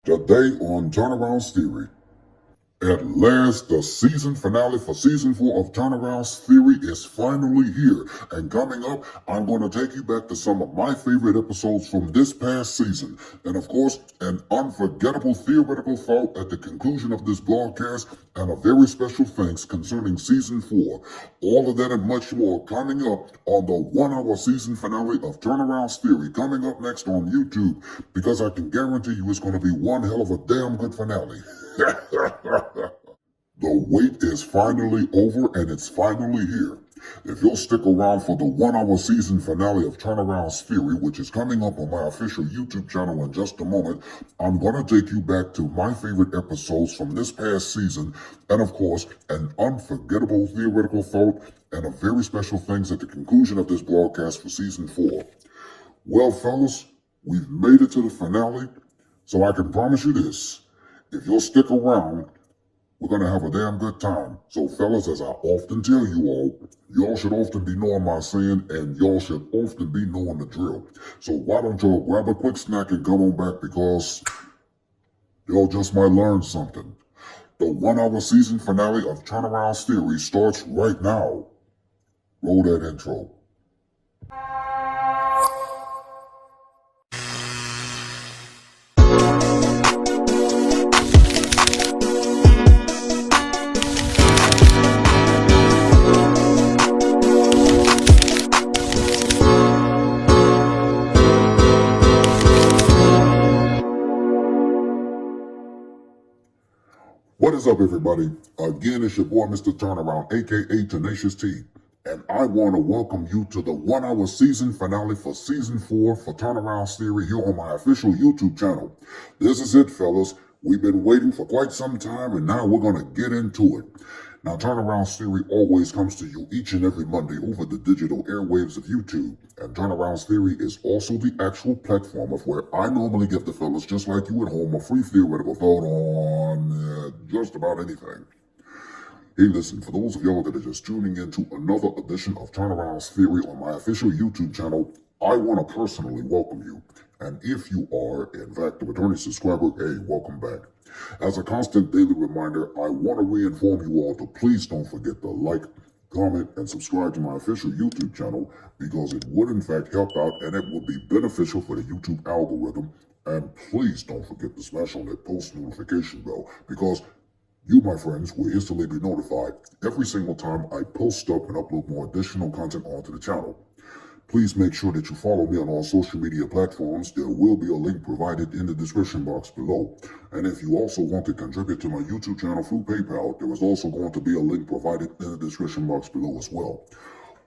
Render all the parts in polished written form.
Today on Turneround's Theory. At last, the season finale for Season 4 of Turneround's Theory is finally here. And coming up, I'm going to take you back to some of my favorite episodes from this past season. And of course, an unforgettable theoretical thought at the conclusion of this broadcast, and a very special thanks concerning Season 4. All of that and much more coming up on the 1-hour season finale of Turneround's Theory, coming up next on YouTube, because I can guarantee you it's going to be one hell of a damn good finale. The wait is finally over and it's finally here. If you'll stick around for the 1-hour season finale of Turneround's Theory, which is coming up on my official YouTube channel in just a moment, I'm going to take you back to my favorite episodes from this past season, and of course, an unforgettable theoretical thought and a very special thanks at the conclusion of this broadcast for Season 4. Well, fellas, we've made it to the finale, so I can promise you this. If you'll stick around, we're going to have a damn good time. So fellas, as I often tell you all, y'all should often be knowing my saying, and y'all should often be knowing the drill. So why don't y'all grab a quick snack and come on back, because y'all just might learn something. The 1-hour season finale of Turneround's Theory starts right now. Roll that intro. What is up, everybody? Again, it's your boy, Mr. Turnaround, aka Tenacious T, and I want to welcome you to the 1-hour season finale for Season 4 for Turneround's Theory here on my official YouTube channel. This is it, fellas. We've been waiting for quite some time, and now we're going to get into it. Now, Turneround's Theory always comes to you each and every Monday over the digital airwaves of YouTube. And Turneround's Theory is also the actual platform of where I normally give the fellas, just like you at home, a free theoretical thought on just about anything. Hey, listen, for those of y'all that are just tuning in to another edition of Turneround's Theory on my official YouTube channel, I want to personally welcome you. And if you are, in fact, a returning subscriber, hey, welcome back. As a constant daily reminder, I want to re-inform you all to please don't forget to like, comment, and subscribe to my official YouTube channel, because it would in fact help out and it would be beneficial for the YouTube algorithm. And please don't forget to smash on that post notification bell, because you, my friends, will instantly be notified every single time I post up and upload more additional content onto the channel. Please make sure that you follow me on all social media platforms. There will be a link provided in the description box below. And if you also want to contribute to my YouTube channel through PayPal, there is also going to be a link provided in the description box below as well.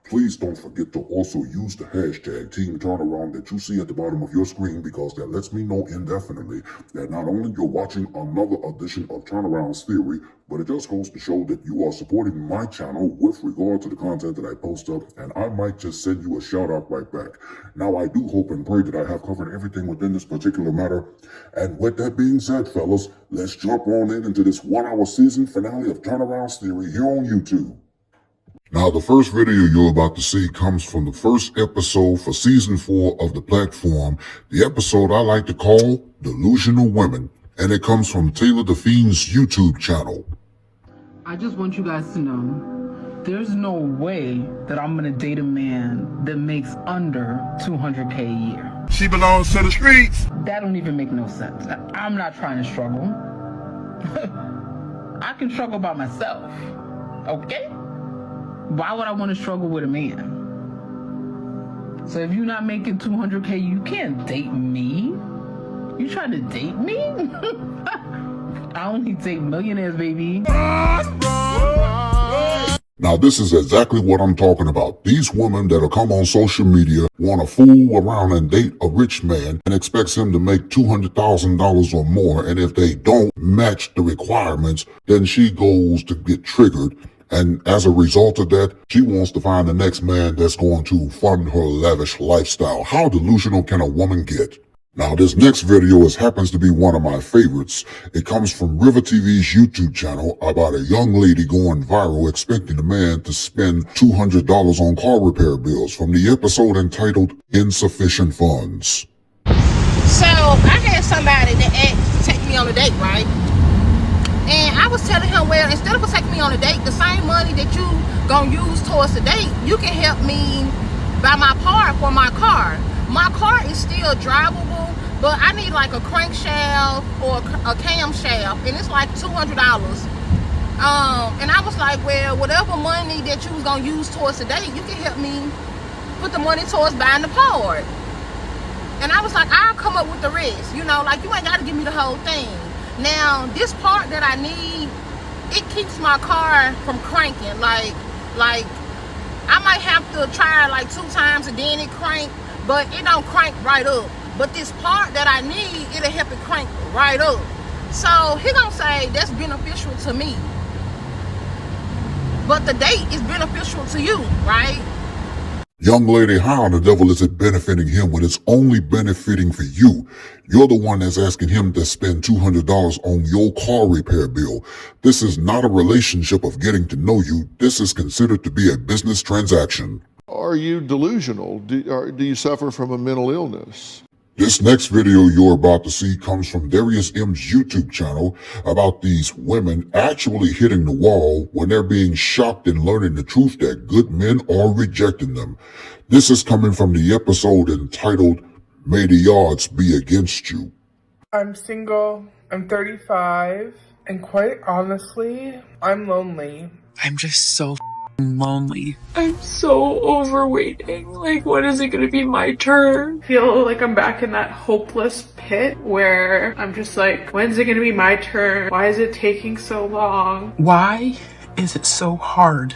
Please don't forget to also use the hashtag Team Turnaround that you see at the bottom of your screen, because that lets me know indefinitely that not only you're watching another edition of Turneround's Theory, but it just goes to show that you are supporting my channel with regard to the content that I post up, and I might just send you a shout out right back. Now, I do hope and pray that I have covered everything within this particular matter. And with that being said, fellas, let's jump on into this 1-hour season finale of Turneround's Theory here on YouTube. Now, the first video you're about to see comes from the first episode for Season 4 of the platform, the episode I like to call Delusional Women, and it comes from Taylor the Fiend's YouTube channel. I just want you guys to know, there's no way that I'm gonna date a man that makes under $200K a year. She belongs to the streets. That don't even make no sense. I'm not trying to struggle. I can struggle by myself, okay? Why would I want to struggle with a man? So if you're not making $200K, you can't date me. You trying to date me? I only date millionaires, baby. Now, this is exactly what I'm talking about. These women that'll come on social media, want to fool around and date a rich man and expects him to make $200,000 or more. And if they don't match the requirements, then she goes to get triggered. And as a result of that, she wants to find the next man that's going to fund her lavish lifestyle. How delusional can a woman get? Now, this next video happens to be one of my favorites. It comes from River TV's YouTube channel about a young lady going viral expecting a man to spend $200 on car repair bills, from the episode entitled Insufficient Funds. So I had somebody that asked to take me on a date, right? And I was telling him, well, instead of taking me on a date, the same money that you gonna use towards the date, you can help me buy my part for my car. My car is still drivable, but I need like a crankshaft or a camshaft, and it's like $200. And I was like, well, whatever money that you was gonna use towards the date, you can help me put the money towards buying the part. And I was like, I'll come up with the rest. You know, like, you ain't gotta give me the whole thing. Now, this part that I need, it keeps my car from cranking. Like I might have to try like 2 times and then it crank, but it don't crank right up. But this part that I need, it'll help it crank right up. So he gonna say that's beneficial to me, but the date is beneficial to you, right? Young lady, how the devil is it benefiting him when it's only benefiting for you? You're the one that's asking him to spend $200 on your car repair bill. This is not a relationship of getting to know you. This is considered to be a business transaction. Are you delusional? Do you suffer from a mental illness? This next video you're about to see comes from Darius M's YouTube channel about these women actually hitting the wall when they're being shocked and learning the truth that good men are rejecting them. This is coming from the episode entitled, May the Odds Be Against You. I'm single, I'm 35, and quite honestly, I'm lonely. I'm just so lonely. I'm so overweighting. Like, when is it gonna be my turn? I feel like I'm back in that hopeless pit where I'm just like, when's it gonna be my turn? Why is it taking so long? Why is it so hard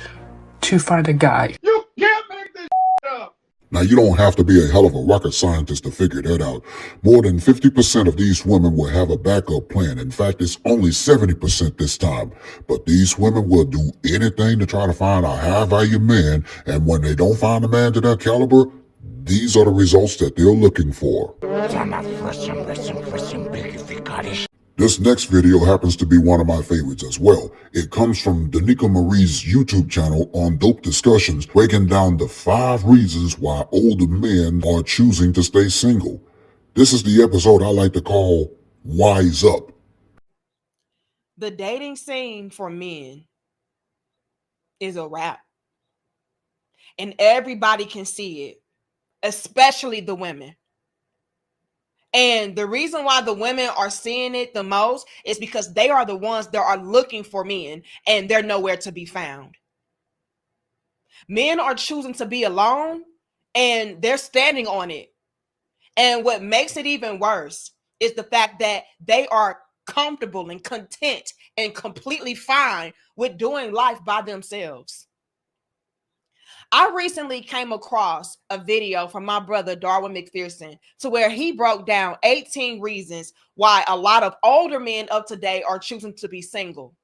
to find a guy? You can't make this up! Now, you don't have to be a hell of a rocket scientist to figure that out. More than 50% of these women will have a backup plan. In fact, it's only 70% this time. But these women will do anything to try to find a high-value man, and when they don't find a man to their caliber, these are the results that they're looking for. This next video happens to be one of my favorites as well. It comes from Danica Marie's YouTube channel on Dope Discussions, breaking down the 5 reasons why older men are choosing to stay single. This is the episode I like to call Wise Up. The dating scene for men is a wrap. And everybody can see it, especially the women. And the reason why the women are seeing it the most is because they are the ones that are looking for men and they're nowhere to be found. Men are choosing to be alone and they're standing on it. And what makes it even worse is the fact that they are comfortable and content and completely fine with doing life by themselves. I recently came across a video from my brother, Darwin McPherson, to where he broke down 18 reasons why a lot of older men of today are choosing to be single.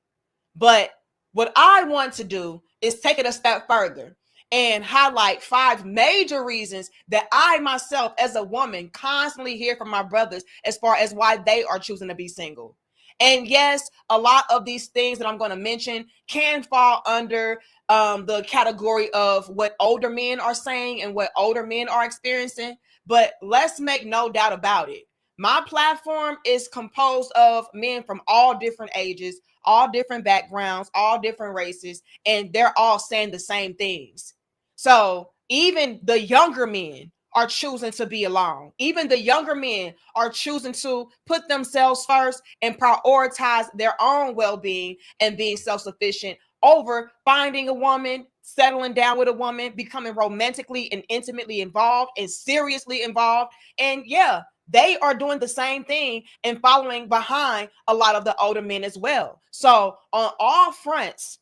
But what I want to do is take it a step further and highlight 5 major reasons that I myself as a woman constantly hear from my brothers as far as why they are choosing to be single. And yes, a lot of these things that I'm going to mention can fall under the category of what older men are saying and what older men are experiencing. But let's make no doubt about it. My platform is composed of men from all different ages, all different backgrounds, all different races, and they're all saying the same things. So even the younger men are choosing to be alone. Even the younger men are choosing to put themselves first and prioritize their own well-being and being self-sufficient over finding a woman, settling down with a woman, becoming romantically and intimately involved and seriously involved. And yeah, they are doing the same thing and following behind a lot of the older men as well. So on all fronts,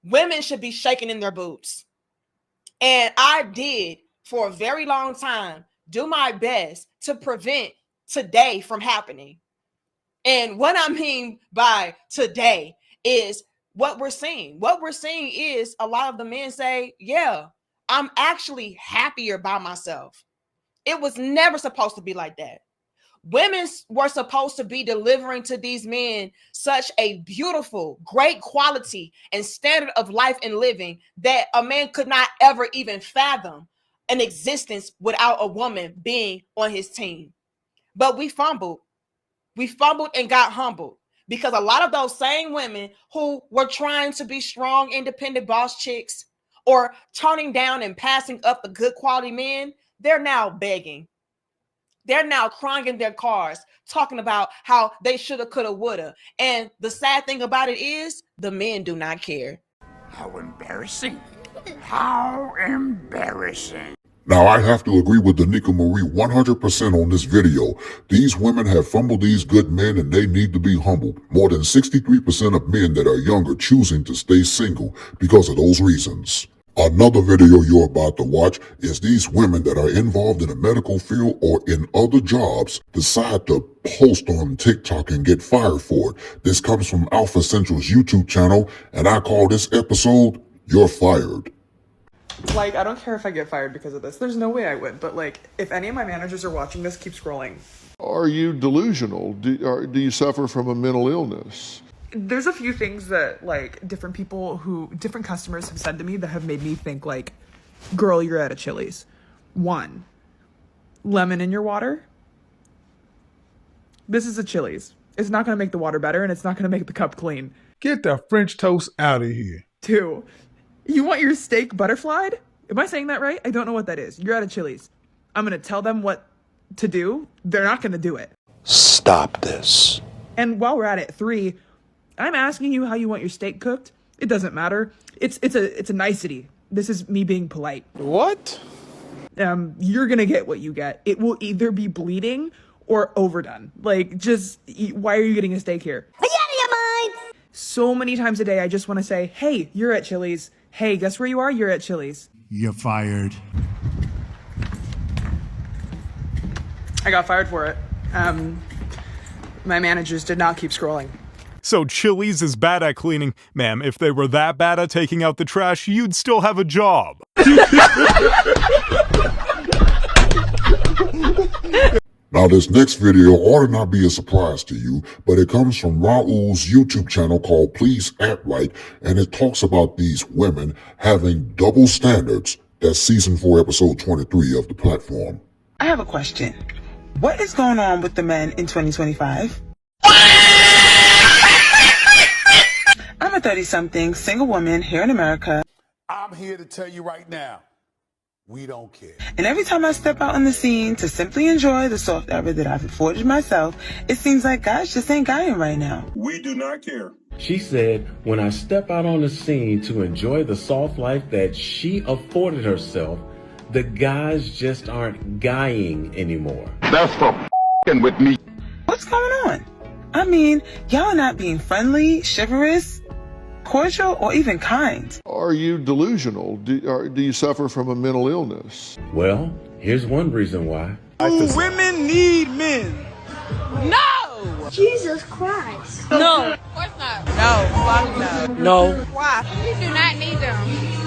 women should be shaking in their boots. And I did, for a very long time, do my best to prevent today from happening. And what I mean by today is what we're seeing. What we're seeing is a lot of the men say, yeah, I'm actually happier by myself. It was never supposed to be like that. Women were supposed to be delivering to these men such a beautiful, great quality and standard of life and living that a man could not ever even fathom an existence without a woman being on his team. But we fumbled. We fumbled and got humbled because a lot of those same women who were trying to be strong, independent boss chicks or turning down and passing up the good quality men, they're now begging. They're now crying in their cars, talking about how they shoulda, coulda, woulda. And the sad thing about it is the men do not care. How embarrassing. How embarrassing. Now, I have to agree with Danica Marie 100% on this video. These women have fumbled these good men and they need to be humbled. More than 63% of men that are younger choosing to stay single because of those reasons. Another video you're about to watch is these women that are involved in the medical field or in other jobs decide to post on TikTok and get fired for it. This comes from Alpha Central's YouTube channel, and I call this episode, You're Fired. Like, I don't care if I get fired because of this. There's no way I would. But, like, if any of my managers are watching this, keep scrolling. Are you delusional? Do you suffer from a mental illness? There's a few things that, like, different customers have said to me that have made me think, like, girl, you're at a Chili's. 1, lemon in your water. This is a Chili's. It's not going to make the water better, and it's not going to make the cup clean. Get the French toast out of here. 2, you want your steak butterflied? Am I saying that right? I don't know what that is. You're at a Chili's. I'm going to tell them what to do. They're not going to do it. Stop this. And while we're at it, 3, I'm asking you how you want your steak cooked. It doesn't matter. It's a nicety. This is me being polite. What? You're going to get what you get. It will either be bleeding or overdone. Like, just, why are you getting a steak here? Are you out of your mind? So many times a day, I just want to say, hey, you're at Chili's. Hey, guess where you are? You're at Chili's. You're fired. I got fired for it. My managers did not keep scrolling. So Chili's is bad at cleaning. Ma'am, if they were that bad at taking out the trash, you'd still have a job. Now, this next video ought to not be a surprise to you, but it comes from Raul's YouTube channel called Please Act Right, and it talks about these women having double standards. That's season 4, episode 23 of the platform. I have a question. What is going on with the men in 2025? I'm a 30-something single woman here in America. I'm here to tell you right now, we don't care. And every time I step out on the scene to simply enjoy the soft era that I've afforded myself, it seems like guys just ain't guying right now. We do not care. She said, when I step out on the scene to enjoy the soft life that she afforded herself, the guys just aren't guying anymore. That's for f***ing with me. What's going on? I mean, y'all are not being friendly, chivalrous, cordial, or even kind. Are you delusional? Do you suffer from a mental illness? Well, here's one reason why. Women need men. No! Jesus Christ. No. Of course not. No. Fuck no. No. Why? We do not need them.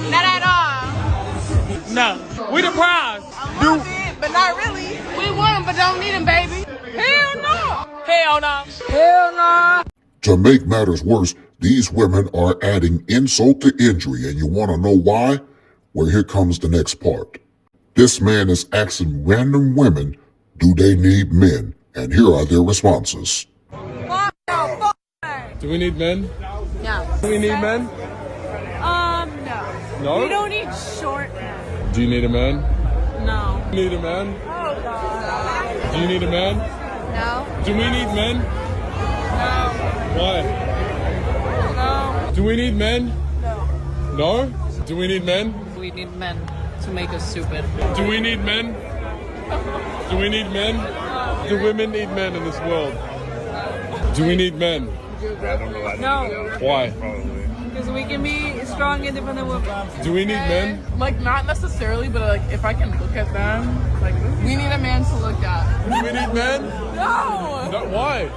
Not at all. No. We the prize. A little bit, but not really. We want them, but don't need them, baby. Hell no. Hell no. Hell no. To make matters worse, these women are adding insult to injury, and you want to know why? Well, here comes the next part. This man is asking random women, do they need men? And here are their responses. Do we need men? No. Do we need men? No. No? We don't need short men. Do you need a man? No. Do you need a man? Oh, God. Do you need a man? No. Do we need men? No. Why? No. Do we need men? No. No? Do we need men? We need men to make us stupid. Do we need men? Do we need men? Do women need men in this world? Do we need men? No. Why? Because we can be strong, independent women. Do we need men? Like, not necessarily, but like, if I can look at them, like, we need a man to look at. Do we need men? No! No, why?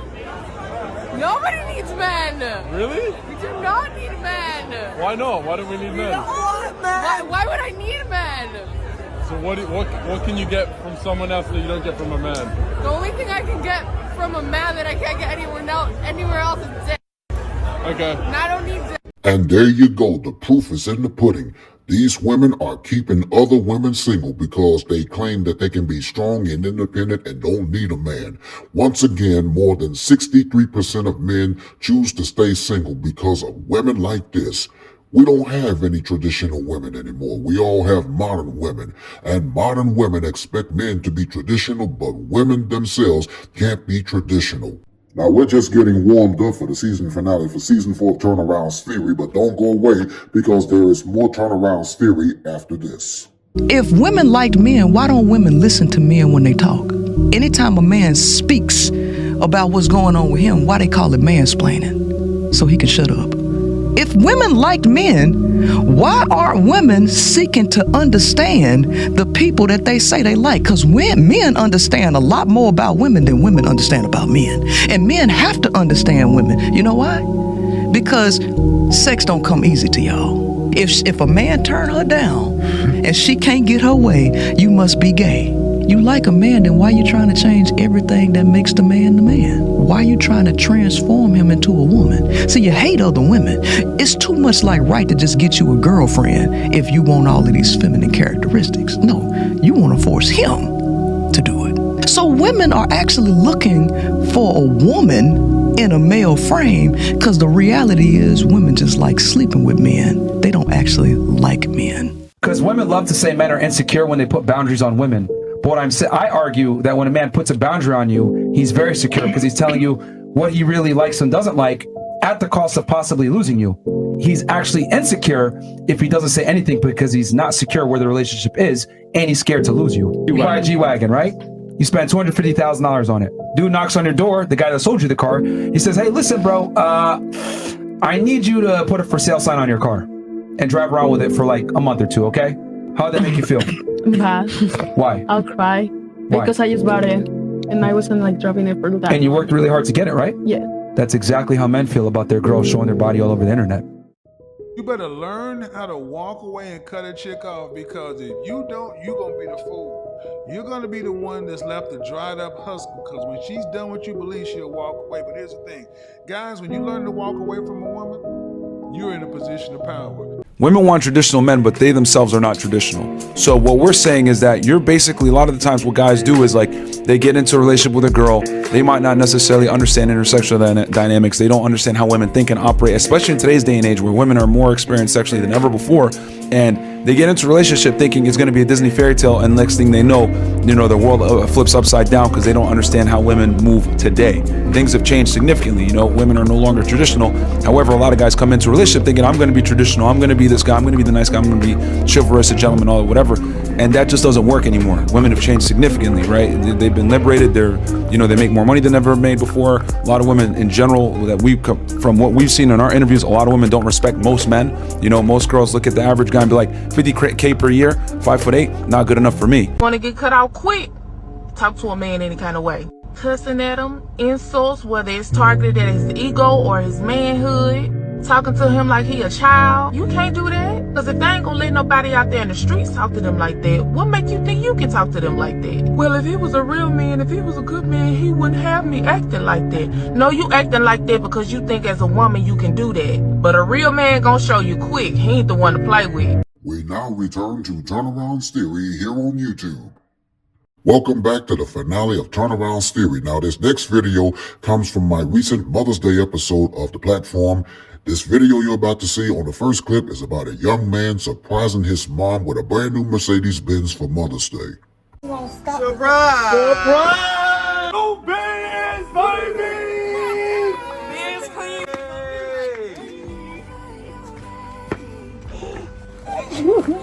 Nobody needs men! Really? We do not need men! Why not? Why do we need men? Why would I need men? So what can you get from someone else that you don't get from a man? The only thing I can get from a man that I can't get anywhere else is dick. Okay. And I don't need dick. And there you go. The proof is in the pudding. These women are keeping other women single because they claim that they can be strong and independent and don't need a man. Once again, more than 63% of men choose to stay single because of women like this. We don't have any traditional women anymore. We all have modern women. And modern women expect men to be traditional, but women themselves can't be traditional. Now, we're just getting warmed up for the season finale for season 4 of Turneround's Theory, but don't go away because there is more Turneround's Theory after this. If women liked men, why don't women listen to men when they talk? Anytime a man speaks about what's going on with him, why they call it mansplaining? So he can shut up. If women liked men, why aren't women seeking to understand the people that they say they like? Because men understand a lot more about women than women understand about men. And men have to understand women. You know why? Because sex don't come easy to y'all. If a man turn her down and she can't get her way, you must be gay. You like a man, then why you trying to change everything that makes the man? Why you trying to transform him into a woman? See, you hate other women. It's too much like right to just get you a girlfriend if you want all of these feminine characteristics. No, you want to force him to do it. So women are actually looking for a woman in a male frame because the reality is women just like sleeping with men. They don't actually like men. Because women love to say men are insecure when they put boundaries on women. But what I argue that when a man puts a boundary on you, he's very secure because he's telling you what he really likes and doesn't like at the cost of possibly losing you. He's actually insecure if he doesn't say anything because he's not secure where the relationship is and he's scared to lose you. You buy a G-Wagon, right? You spend $250,000 on it. Dude knocks on your door, the guy that sold you the car. He says, hey, listen, bro, I need you to put a for sale sign on your car and drive around with it for like a month or two, okay? How'd that make you feel? Bad. Why? I'll cry. Why? Because I just bought it and I wasn't like driving it for that. And you worked really hard to get it, right? Yeah. That's exactly how men feel about their girls showing their body all over the internet. You better learn how to walk away and cut a chick off, because if you don't, you're going to be the fool. You're going to be the one that's left a dried up husk, because when she's done what you believe, she'll walk away. But here's the thing. Guys, when you learn to walk away from a woman, you're in a position of power. Women want traditional men, but they themselves are not traditional. So what we're saying is that you're basically, a lot of the times what guys do is like, they get into a relationship with a girl, they might not necessarily understand intersexual dynamics, they don't understand how women think and operate, especially in today's day and age where women are more experienced sexually than ever before, and they get into a relationship thinking it's going to be a Disney fairy tale, and next thing they know, the world flips upside down because they don't understand how women move today. Things have changed significantly, women are no longer traditional. However, a lot of guys come into a relationship thinking, I'm going to be traditional, I'm going to be this guy, I'm going to be the nice guy, I'm going to be chivalrous, a gentleman, all whatever, and that just doesn't work anymore. Women have changed significantly, right? They've been liberated, they make more money than ever made before. A lot of women in general, from what we've seen in our interviews, a lot of women don't respect most men. Most girls look at the average guy and be like, 50K per year, 5'8", not good enough for me. Want to get cut out quick? Talk to a man any kind of way. Cussing at him, insults, whether it's targeted at his ego or his manhood, talking to him like he a child. You can't do that, because if they ain't gonna let nobody out there in the streets talk to them like that, what make you think you can talk to them like that? Well, if he was a real man, if he was a good man, he wouldn't have me acting like that. No, you acting like that because you think as a woman you can do that. But a real man gonna show you quick, he ain't the one to play with. We now return to Turneround's Theory here on YouTube. Welcome back to the finale of Turneround's Theory. Now, this next video comes from my recent Mother's Day episode of the platform. This video you're about to see on the first clip is about a young man surprising his mom with a brand new Mercedes-Benz for Mother's Day. Surprise! Surprise! New Benz, baby!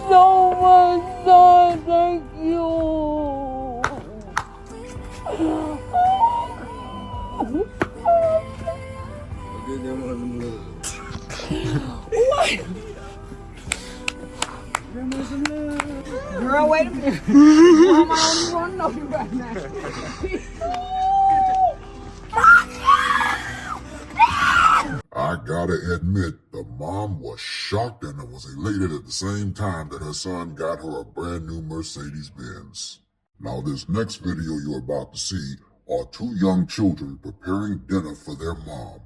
So much love, thank you. Girl, wait a minute. Mama, I don't want to know you right now. I gotta admit, the mom was shocked and was elated at the same time that her son got her a brand new Mercedes-Benz. Now, this next video you're about to see are two young children preparing dinner for their mom.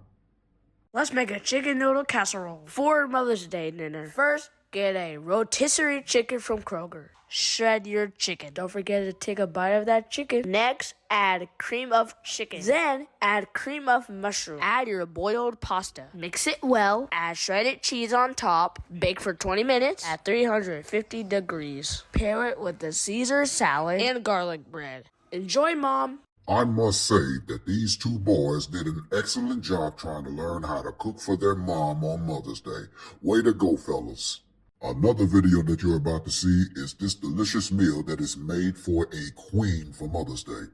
Let's make a chicken noodle casserole for Mother's Day dinner. First, Get a rotisserie chicken from Kroger. Shred your chicken. Don't forget to take a bite of that chicken. Next, add cream of chicken. Then, add cream of mushroom. Add your boiled pasta. Mix it well. Add shredded cheese on top. Bake for 20 minutes at 350 degrees. Pair it with the Caesar salad and garlic bread. Enjoy, Mom. I must say that these two boys did an excellent job trying to learn how to cook for their mom on Mother's Day. Way to go, fellas. Another video that you're about to see is this delicious meal that is made for a queen for Mother's Day.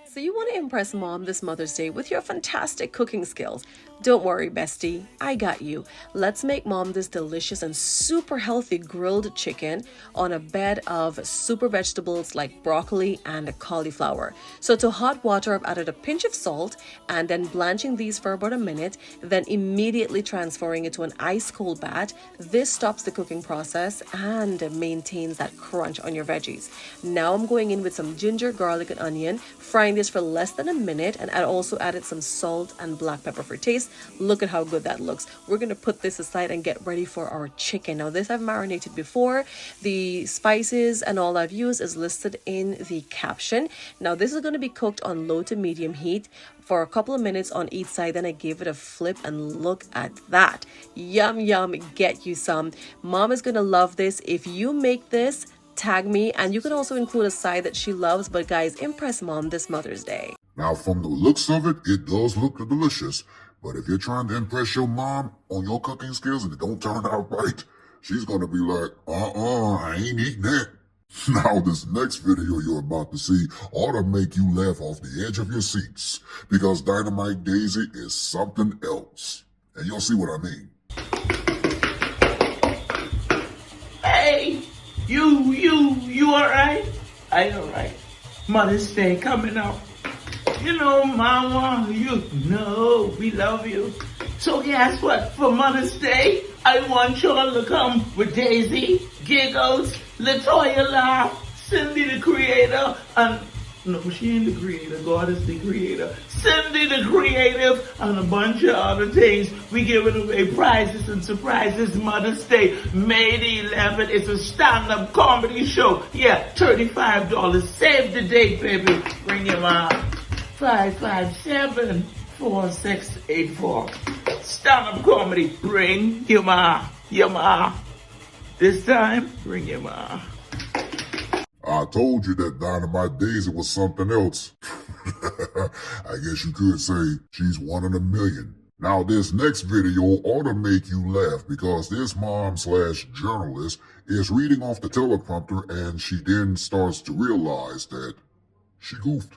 So you want to impress Mom this Mother's Day with your fantastic cooking skills. Don't worry, bestie, I got you. Let's make Mom this delicious and super healthy grilled chicken on a bed of super vegetables like broccoli and cauliflower. So to hot water, I've added a pinch of salt and then blanching these for about a minute, then immediately transferring it to an ice cold bath. This stops the cooking process and maintains that crunch on your veggies. Now I'm going in with some ginger, garlic, and onion, frying this for less than a minute, and I also added some salt and black pepper for taste. Look at how good that looks. We're going to put this aside and get ready for our chicken. Now this I've marinated before. The spices and all I've used is listed in the caption. Now this is going to be cooked on low to medium heat for a couple of minutes on each side. Then I gave it a flip and look at that. Yum, yum, get you some. Mom is going to love this. If you make this, tag me, and you can also include a side that she loves. But guys, impress Mom this Mother's Day. Now from the looks of it, it does look delicious. But if you're trying to impress your mom on your cooking skills and it don't turn out right, she's going to be like, I ain't eating that. Now this next video you're about to see ought to make you laugh off the edge of your seats, because Dynamite Daisy is something else. And you'll see what I mean. Hey, you alright? I alright. Mother's Day coming up. You know, Mama, you know we love you. So guess what? For Mother's Day, I want y'all to come with Daisy, Giggles, Latoya Laugh, Cindy the Creator, and no, she ain't the creator, God is the creator. Cindy the Creative, and a bunch of other things. We giving away prizes and surprises Mother's Day, May the 11th. It's a stand-up comedy show. Yeah, $35. Save the date, baby. Bring your mom. 557-4684. Stand-up comedy. Bring your ma. Your ma. This time, bring your ma. I told you that Dynamite Daisy was something else. I guess you could say she's one in a million. Now this next video ought to make you laugh, because this mom/journalist is reading off the teleprompter and she then starts to realize that she goofed.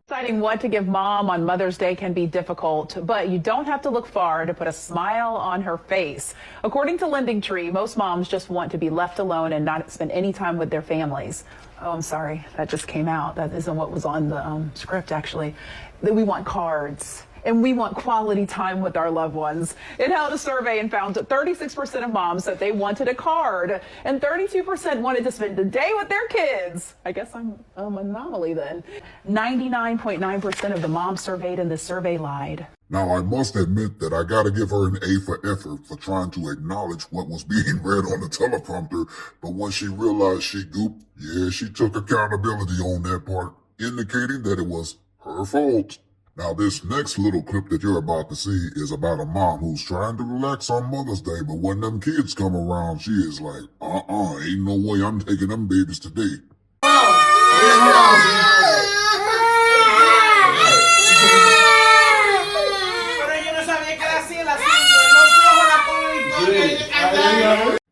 Deciding what to give Mom on Mother's Day can be difficult, but you don't have to look far to put a smile on her face. According to Lending Tree, most moms just want to be left alone and not spend any time with their families. Oh, I'm sorry, that just came out. That isn't what was on the script, actually. That we want cards. And we want quality time with our loved ones. It held a survey and found that 36% of moms said they wanted a card, and 32% wanted to spend the day with their kids. I guess I'm an anomaly then. 99.9% of the moms surveyed in this survey lied. Now I must admit that I gotta give her an A for effort for trying to acknowledge what was being read on the teleprompter, but when she realized she gooped, yeah, she took accountability on that part, indicating that it was her fault. Now this next little clip that you're about to see is about a mom who's trying to relax on Mother's Day, but when them kids come around, she is like, ain't no way I'm taking them babies today.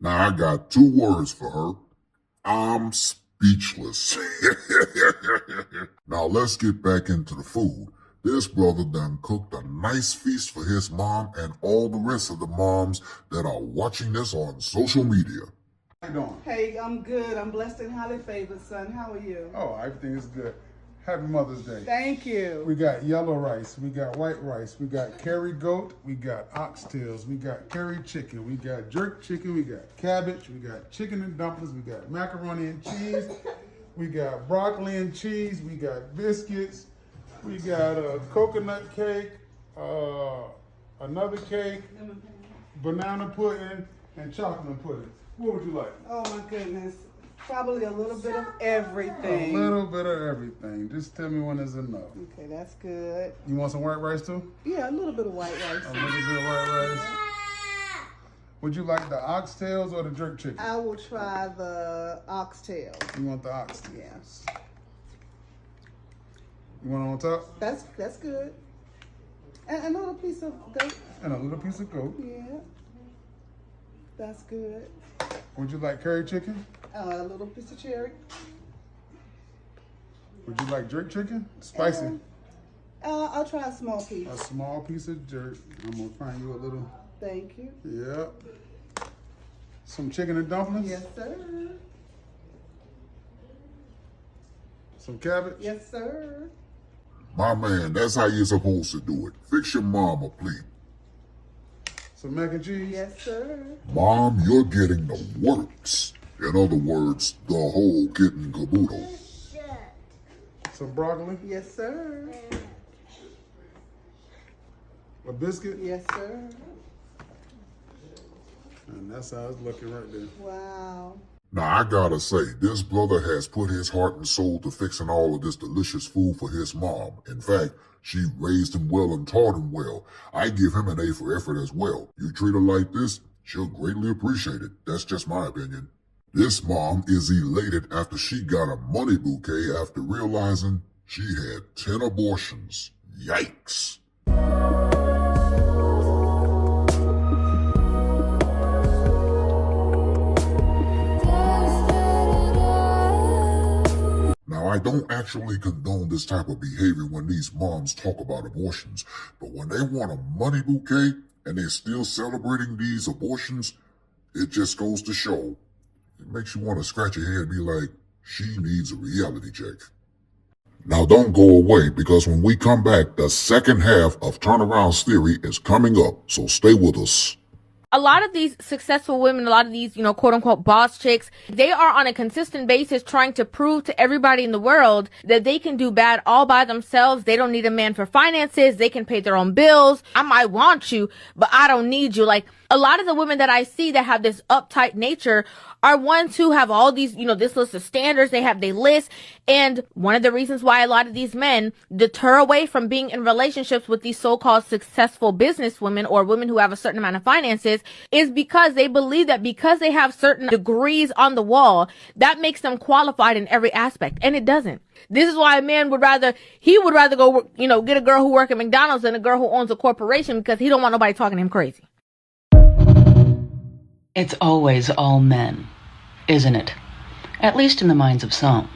Now I got 2 words for her. I'm speechless. Now let's get back into the food. This brother done cooked a nice feast for his mom and all the rest of the moms that are watching this on social media. How you doing? Hey, I'm good. I'm blessed and highly favored, son. How are you? Oh, everything is good. Happy Mother's Day. Thank you. We got yellow rice. We got white rice. We got curry goat. We got oxtails. We got curry chicken. We got jerk chicken. We got cabbage. We got chicken and dumplings. We got macaroni and cheese. We got broccoli and cheese. We got biscuits. We got a coconut cake, another cake, banana pudding, and chocolate pudding. What would you like? Oh my goodness. Probably a little bit of everything. A little bit of everything. Just tell me when is enough. Okay, that's good. You want some white rice too? Yeah, a little bit of white rice. A little bit of white rice. Would you like the oxtails or the jerk chicken? I will try the oxtail. You want the oxtails? Yeah. You want it on top? That's good. And a little piece of goat. And a little piece of goat. Yeah. That's good. Would you like curry chicken? A little piece of cherry. Would you like jerk chicken? Spicy. I'll try a small piece. A small piece of jerk. I'm gonna find you a little. Thank you. Yep. Some chicken and dumplings? Yes, sir. Some cabbage? Yes, sir. My man, that's how you're supposed to do it. Fix your mom a plate. Some mac and cheese? Yes, sir. Mom, you're getting the works. In other words, the whole kit and caboodle. Some broccoli? Yes, sir. A biscuit? Yes, sir. And that's how it's looking right there. Wow. Now, I gotta say, this brother has put his heart and soul to fixing all of this delicious food for his mom. In fact, she raised him well and taught him well. I give him an A for effort as well. You treat her like this, she'll greatly appreciate it. That's just my opinion. This mom is elated after she got a money bouquet after realizing she had 10 abortions. Yikes. Now, I don't actually condone this type of behavior when these moms talk about abortions, but when they want a money bouquet and they're still celebrating these abortions, it just goes to show. It makes you want to scratch your head and be like, she needs a reality check. Now don't go away, because when we come back, the second half of Turneround's theory is coming up, so stay with us. A lot of these successful women, a lot of these, quote unquote boss chicks, they are on a consistent basis trying to prove to everybody in the world that they can do bad all by themselves. They don't need a man for finances. They can pay their own bills. I might want you, but I don't need you. Like, a lot of the women that I see that have this uptight nature are ones who have all these, this list of standards. They have their list. And one of the reasons why a lot of these men deter away from being in relationships with these so-called successful business women or women who have a certain amount of finances is because they believe that because they have certain degrees on the wall, that makes them qualified in every aspect. And it doesn't. This is why a man would rather go, get a girl who works at McDonald's than a girl who owns a corporation, because he don't want nobody talking to him crazy. It's always all men, isn't it? At least in the minds of some.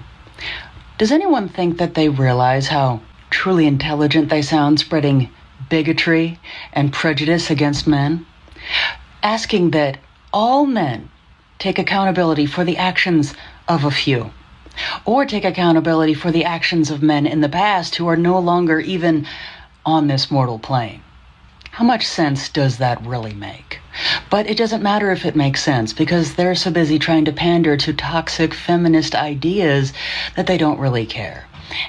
Does anyone think that they realize how truly intelligent they sound spreading bigotry and prejudice against men? Asking that all men take accountability for the actions of a few, or take accountability for the actions of men in the past who are no longer even on this mortal plane. How much sense does that really make? But it doesn't matter if it makes sense, because they're so busy trying to pander to toxic feminist ideas that they don't really care.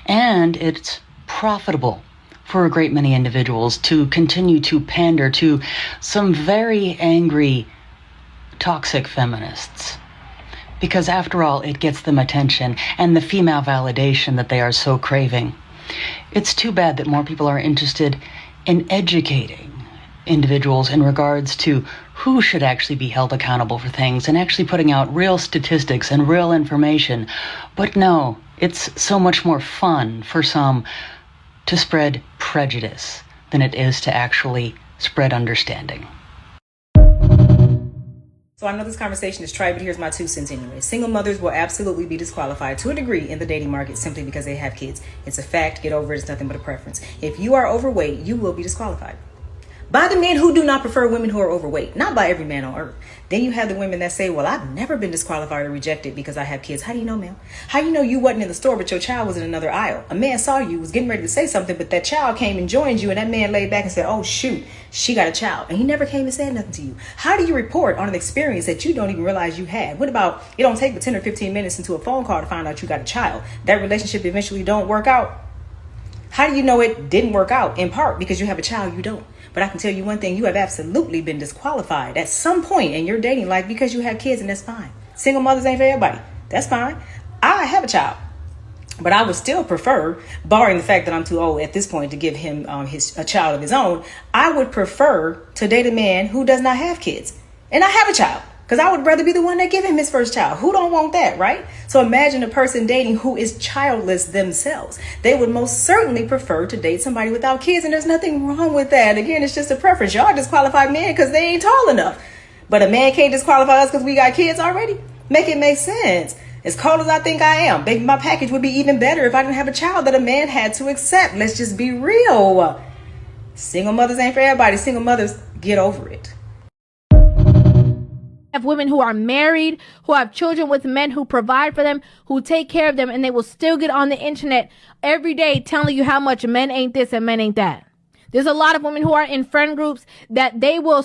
And it's profitable for a great many individuals to continue to pander to some very angry, toxic feminists. Because after all, it gets them attention and the female validation that they are so craving. It's too bad that more people are interested in educating individuals in regards to who should actually be held accountable for things and actually putting out real statistics and real information. But no, it's so much more fun for some to spread prejudice than it is to actually spread understanding. So I know this conversation is trite, but here's my 2 cents anyway. Single mothers will absolutely be disqualified to a degree in the dating market simply because they have kids. It's a fact. Get over it. It's nothing but a preference. If you are overweight, you will be disqualified. By the men who do not prefer women who are overweight. Not by every man on earth. Then you have the women that say, well, I've never been disqualified or rejected because I have kids. How do you know, ma'am? How do you know you wasn't in the store, but your child was in another aisle? A man saw you, was getting ready to say something, but that child came and joined you, and that man laid back and said, oh, shoot, she got a child. And he never came and said nothing to you. How do you report on an experience that you don't even realize you had? What about, it don't take but 10 or 15 minutes into a phone call to find out you got a child. That relationship eventually don't work out. How do you know it didn't work out? In part because you have a child, you don't. But I can tell you one thing, you have absolutely been disqualified at some point in your dating life because you have kids, and that's fine. Single mothers ain't for everybody. That's fine. I have a child. But I would still prefer, barring the fact that I'm too old at this point to give him a child of his own, I would prefer to date a man who does not have kids. And I have a child, because I would rather be the one that give him his first child. Who don't want that, right? So imagine a person dating who is childless themselves. They would most certainly prefer to date somebody without kids, and there's nothing wrong with that. Again, it's just a preference. Y'all disqualify men because they ain't tall enough. But a man can't disqualify us because we got kids already. Make it make sense. As cold as I think I am, baby, my package would be even better if I didn't have a child that a man had to accept. Let's just be real. Single mothers ain't for everybody. Single mothers, get over it. Have women who are married, who have children with men who provide for them, who take care of them, and they will still get on the internet every day telling you how much men ain't this and men ain't that. There's a lot of women who are in friend groups that they will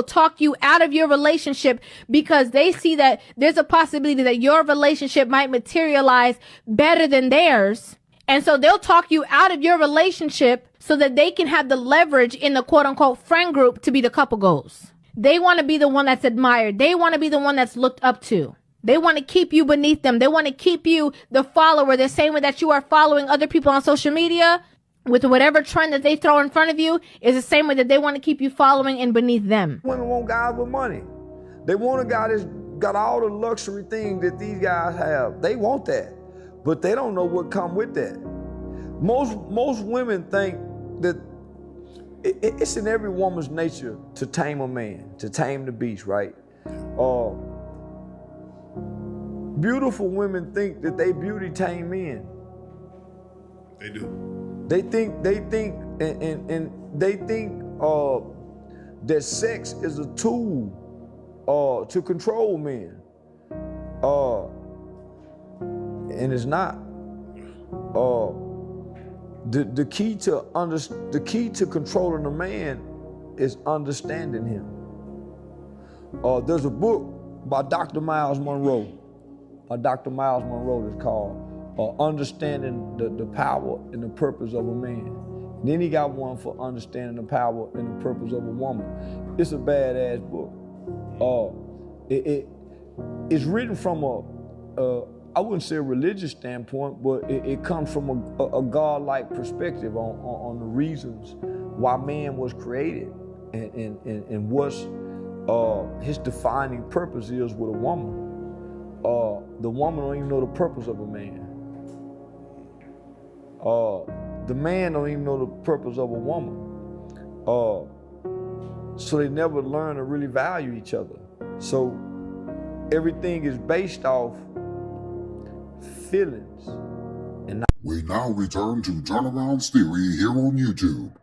talk you out of your relationship because they see that there's a possibility that your relationship might materialize better than theirs. And so they'll talk you out of your relationship so that they can have the leverage in the quote unquote friend group to be the couple goals. They want to be the one that's admired. They want to be the one that's looked up to. They want to keep you beneath them. They want to keep you the follower the same way that you are following other people on social media. With whatever trend that they throw in front of you is the same way that they want to keep you following and beneath them. Women want guys with money. They want a guy that's got all the luxury things that these guys have. They want that, but they don't know what come with that. Most women think that it's in every woman's nature to tame a man, to tame the beast, right? Beautiful women think that they beauty tame men. They do. They think that sex is a tool to control men, and it's not. The key to controlling a man is understanding him. There's a book by Dr. Miles Monroe. Dr. Miles Monroe is called Understanding the Power and the Purpose of a Man. And then he got one for Understanding the Power and the Purpose of a Woman. It's a badass book. It's written from I wouldn't say a religious standpoint, but it comes from a God-like perspective on the reasons why man was created and what's his defining purpose is with a woman. The woman don't even know the purpose of a man. The man don't even know the purpose of a woman. So they never learn to really value each other. So everything is based off feelings. We now return to Turneround's Theory here on YouTube.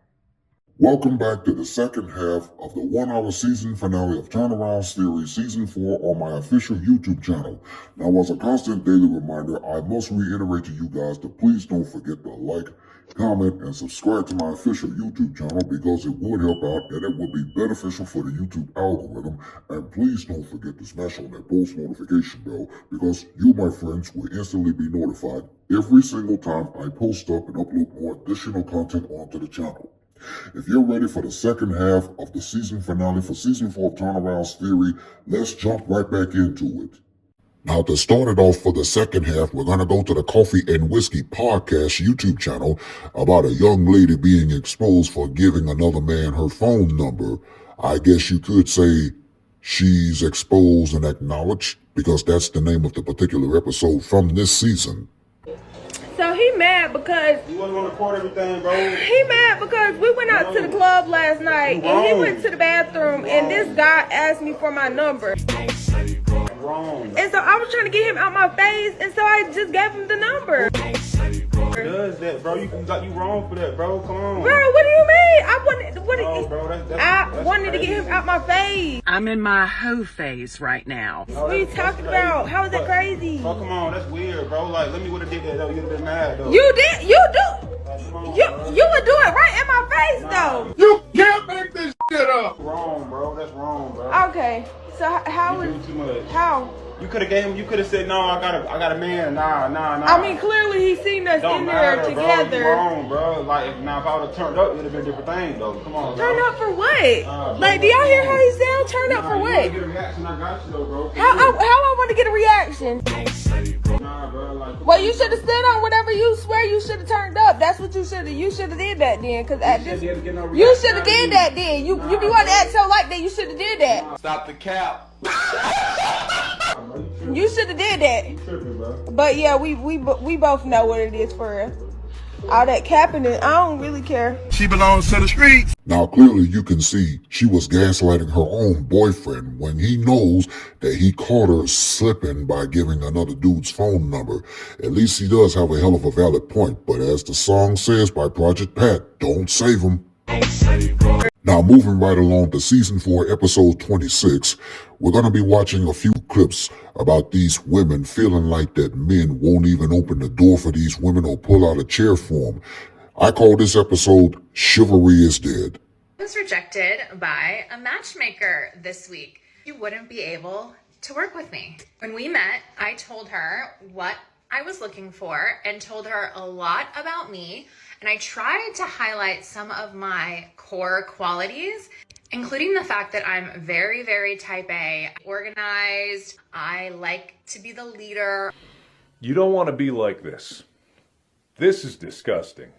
Welcome back to the second half of the 1 hour season finale of Turneround's Theory Season 4 on my official YouTube channel. Now, as a constant daily reminder, I must reiterate to you guys to please don't forget to like, comment, and subscribe to my official YouTube channel because it would help out and it would be beneficial for the YouTube algorithm. And please don't forget to smash on that post notification bell because you, my friends, will instantly be notified every single time I post up and upload more additional content onto the channel. If you're ready for the second half of the season finale for Season 4 of Turneround's Theory, let's jump right back into it. Now, to start it off for the second half, we're going to go to the Coffee and Whiskey Podcast YouTube channel about a young lady being exposed for giving another man her phone number. I guess you could say she's exposed and acknowledged because that's the name of the particular episode from this season. So he mad because you wasn't gonna record everything, bro. He mad because we went out to the club last night and he went to the bathroom and this guy asked me for my number. Wrong. And so I was trying to get him out my face, and so I just gave him the number. Does that, bro? You wrong for that, bro. Come on. Bro, what do you mean? I wanted to get him out my face. I'm in my hoe phase right now. What are you talking about? How is that crazy? Oh, come on, that's weird, bro. Like, let me would have did that though. You'd have been mad though. You did? You do? You would do it right in my face though. You can't make this shit up. Wrong, bro. That's wrong, bro. Okay. So how you is doing too much? how? You could have gave him. You could have said, "No, I got a man." Nah. I mean, clearly he's seen us Don't in there matter, together. Bro. You wrong, bro. Like, now if I would have turned up, it'd have been a different thing, though. Come on, bro. Turn up for what? Like, do y'all hear how he sound? Turn up for You what? wanna get a reaction, I got you, though, bro. How I want to get a reaction? Nah, bro. Like, Well, you should have stood on whatever you swear you should have turned up. That's what you should have. You should have did that then, cause at this, you should have did that then. You be wanting to act so like that. You should have did that. Stop the cap. You should have did that. But yeah, we both know what it is for real. All that capping, I don't really care. She belongs to the streets. Now clearly you can see she was gaslighting her own boyfriend when he knows that he caught her slipping by giving another dude's phone number. At least he does have a hell of a valid point, but as the song says by Project Pat, don't save him. Now moving right along to season 4, episode 26, we're going to be watching a few clips about these women feeling like that men won't even open the door for these women or pull out a chair for them. I call this episode Chivalry is Dead. I was rejected by a matchmaker this week. She wouldn't be able to work with me. When we met, I told her what I was looking for and told her a lot about me. And I tried to highlight some of my core qualities, including the fact that I'm very, very type A, organized. I like to be the leader. You don't want to be like this. This is disgusting.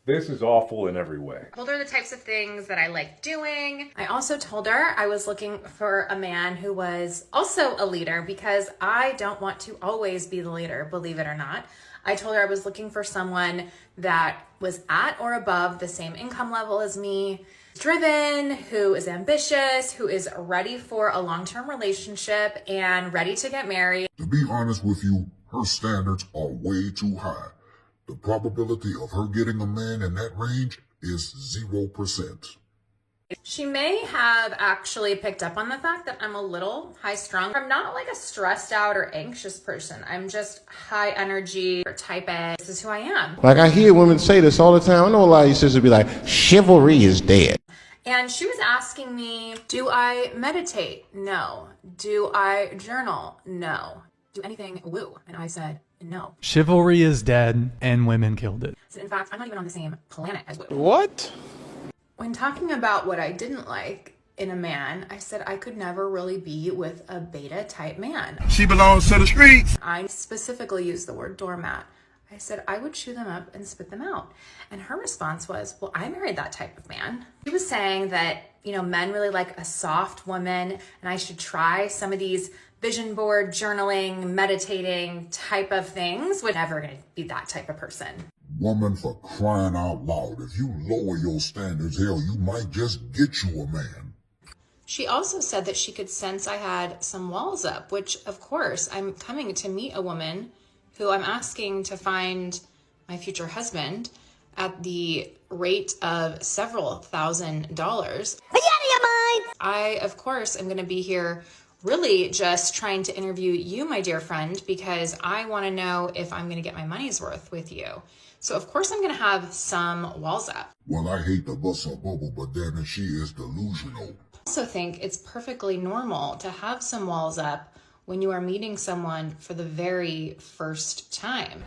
This is awful in every way. I told her the types of things that I like doing. I also told her I was looking for a man who was also a leader because I don't want to always be the leader, believe it or not. I told her I was looking for someone that was at or above the same income level as me, driven, who is ambitious, who is ready for a long-term relationship and ready to get married. To be honest with you, her standards are way too high. The probability of her getting a man in that range is 0%. She may have actually picked up on the fact that I'm a little high strung. I'm not like a stressed out or anxious person. I'm just high energy or type A. This is who I am. Like I hear women say this all the time. I know a lot of you sisters be like, chivalry is dead. And she was asking me, do I meditate? No. Do I journal? No. Do anything woo? And I said, no. Chivalry is dead and women killed it. So in fact, I'm not even on the same planet as woo. What? When talking about what I didn't like in a man, I said I could never really be with a beta type man. She belongs to the streets. I specifically used the word doormat. I said I would chew them up and spit them out. And her response was, well, I married that type of man. She was saying that, men really like a soft woman and I should try some of these vision board, journaling, meditating type of things. Would never gonna be that type of person. Woman, for crying out loud, if you lower your standards, hell, you might just get you a man. She also said that she could sense I had some walls up, which of course I'm coming to meet a woman who I'm asking to find my future husband at the rate of several $1,000s. Are you out of your mind? I, of course, am going to be here really just trying to interview you, my dear friend, because I want to know if I'm going to get my money's worth with you. So of course I'm going to have some walls up. Well, I hate to bust her bubble, but damn it, she is delusional. I also think it's perfectly normal to have some walls up when you are meeting someone for the very first time.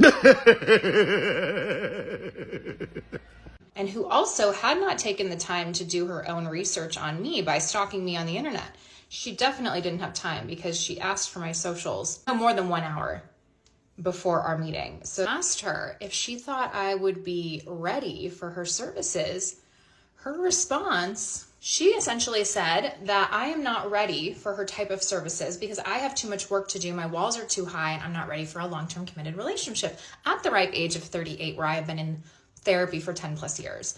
And who also had not taken the time to do her own research on me by stalking me on the internet. She definitely didn't have time because she asked for my socials no more than 1 hour before our meeting. So I asked her if she thought I would be ready for her services. Her response, she essentially said that I am not ready for her type of services because I have too much work to do. My walls are too high and I'm not ready for a long-term committed relationship at the ripe age of 38, where I have been in therapy for 10 plus years.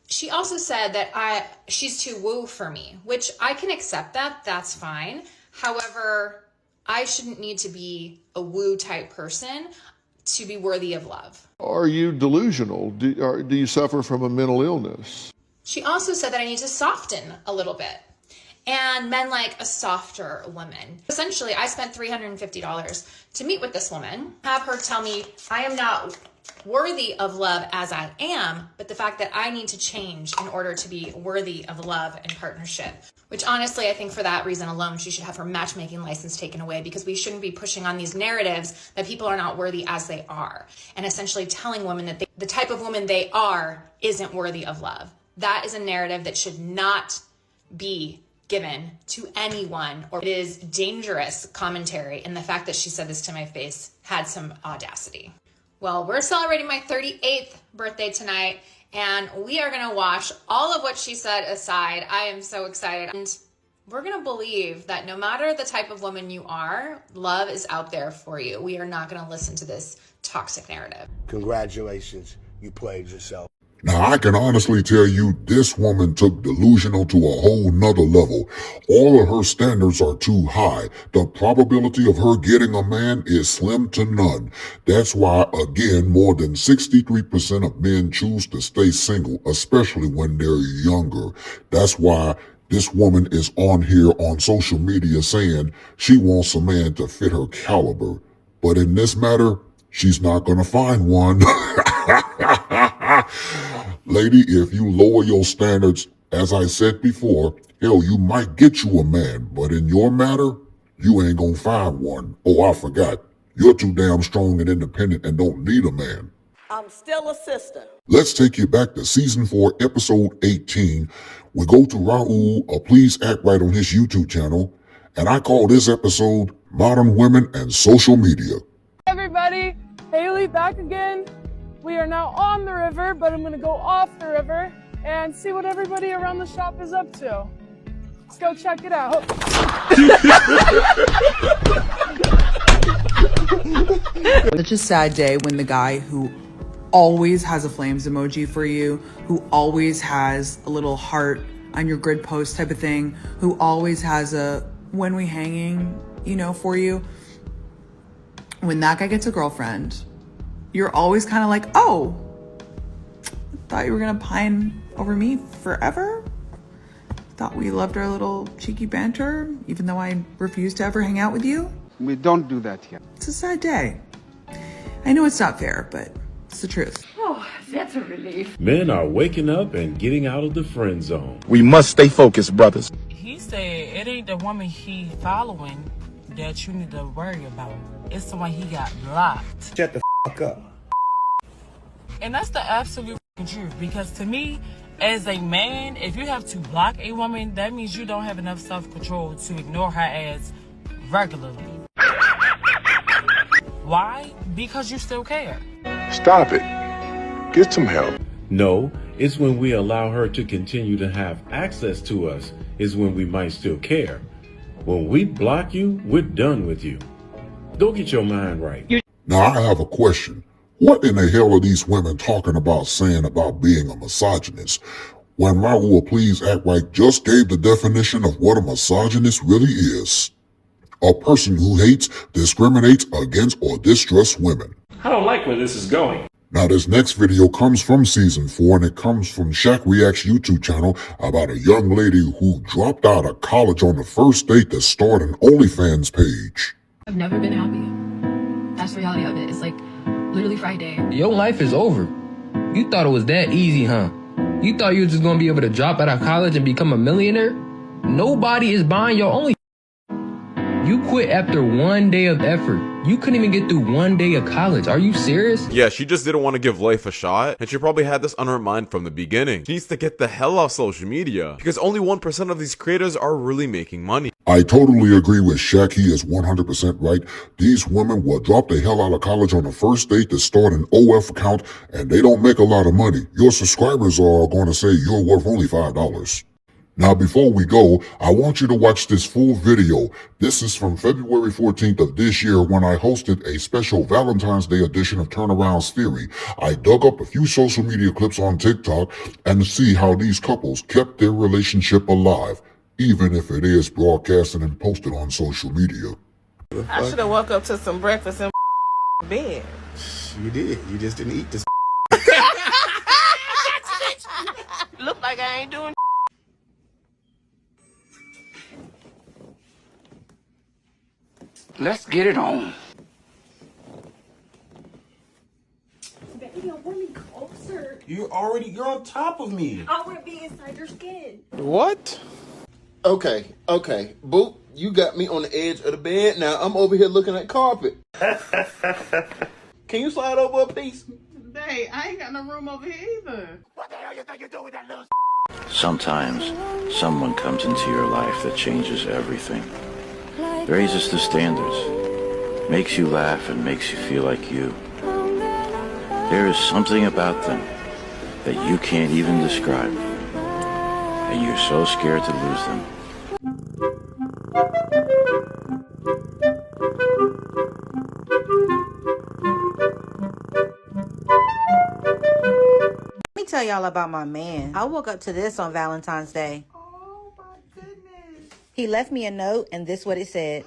She also said that she's too woo for me, which I can accept that. That's fine. However, I shouldn't need to be a woo type person to be worthy of love. Are you delusional? Do you suffer from a mental illness? She also said that I need to soften a little bit. and men like a softer woman. Essentially, I spent $350 to meet with this woman, have her tell me I am not worthy of love as I am, but the fact that I need to change in order to be worthy of love and partnership. Which honestly, I think for that reason alone, she should have her matchmaking license taken away, because we shouldn't be pushing on these narratives that people are not worthy as they are, and essentially telling women that the type of woman they are isn't worthy of love. That is a narrative that should not be given to anyone, or it is dangerous commentary, and the fact that she said this to my face had some audacity. Well, we're celebrating my 38th birthday tonight, and we are going to wash all of what she said aside. I am so excited. And we're going to believe that no matter the type of woman you are, love is out there for you. We are not going to listen to this toxic narrative. Congratulations, you played yourself. Now, I can honestly tell you this woman took Delusional to a whole nother level. All of her standards are too high. The probability of her getting a man is slim to none. That's why, again, more than 63% of men choose to stay single, especially when they're younger. That's why this woman is on here on social media saying she wants a man to fit her caliber. But in this matter, she's not going to find one. Lady, if you lower your standards, as I said before, hell, you might get you a man, but in your matter, you ain't gonna find one. Oh, I forgot. You're too damn strong and independent and don't need a man. I'm still a sister. Let's take you back to season 4, episode 18. We go to Raul, Please Act Right on his YouTube channel, and I call this episode Modern Women and Social Media. Everybody, Haley back again. We are now on the river, but I'm gonna go off the river and see what everybody around the shop is up to. Let's go check it out. Such a sad day when the guy who always has a flames emoji for you, who always has a little heart on your grid post type of thing, who always has a when we hanging, for you. When that guy gets a girlfriend, you're always kind of like, oh, thought you were gonna pine over me forever? Thought we loved our little cheeky banter, even though I refused to ever hang out with you? We don't do that here. It's a sad day. I know it's not fair, but it's the truth. Oh, that's a relief. Men are waking up and getting out of the friend zone. We must stay focused, brothers. He said it ain't the woman he following that you need to worry about. It's the one he got blocked. Shut the fuck up. And that's the absolute truth, because to me, as a man, if you have to block a woman, that means you don't have enough self-control to ignore her ass regularly. Why? Because you still care. Stop it. Get some help. No, it's when we allow her to continue to have access to us is when we might still care. When we block you, we're done with you. Go get your mind right. Now, I have a question. What in the hell are these women talking about saying about being a misogynist? When Raul Please Act Right just gave the definition of what a misogynist really is. A person who hates, discriminates against, or distrusts women. I don't like where this is going. Now, this next video comes from season 4, and it comes from Shaq Reacts YouTube channel about a young lady who dropped out of college on the first date to start an OnlyFans page. I've never been happy. That's the reality of it. It's like literally Friday. Your life is over. You thought it was that easy, huh? You thought you were just gonna be able to drop out of college and become a millionaire? Nobody is buying your OnlyFans. You quit after 1 day of effort. You couldn't even get through 1 day of college. Are you serious? Yeah, she just didn't want to give life a shot, and she probably had this on her mind from the beginning. She needs to get the hell off social media, because only 1% of these creators are really making money. I totally agree with Shaq. He is 100% right. These women will drop the hell out of college on the first date to start an OF account, and they don't make a lot of money. Your subscribers are going to say you're worth only $5. Now, before we go, I want you to watch this full video. This is from February 14th of this year when I hosted a special Valentine's Day edition of Turneround's Theory. I dug up a few social media clips on TikTok and see how these couples kept their relationship alive, even if it is broadcasted and posted on social media. I should have woke up to some breakfast in bed. You did. You just didn't eat this. Look like I ain't doing. Let's get it on. Baby, I want me closer. You're on top of me. I want to be inside your skin. What? Okay. Boop, you got me on the edge of the bed. Now I'm over here looking at carpet. Can you slide over a piece? Babe, I ain't got no room over here either. What the hell you think you're doing with that little Sometimes someone comes into your life that changes everything. Raises the standards. Makes you laugh and makes you feel like you. There is something about them that you can't even describe. And you're so scared to lose them. Let me tell y'all about my man. I woke up to this on Valentine's Day. Oh my goodness. He left me a note, and this what it said.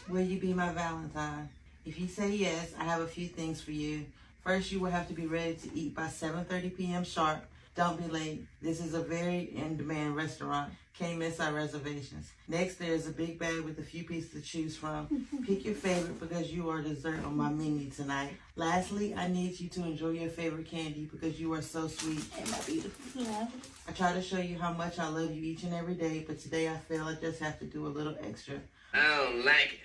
Will you be my Valentine? If you say yes, I have a few things for you. First, you will have to be ready to eat by 7:30 p.m. sharp. Don't be late. This is a very in-demand restaurant. Can't miss our reservations. Next, there's a big bag with a few pieces to choose from. Pick your favorite because you are dessert on my menu tonight. Lastly, I need you to enjoy your favorite candy because you are so sweet. And my beautiful love. I try to show you how much I love you each and every day, but today I feel I just have to do a little extra. I don't like it.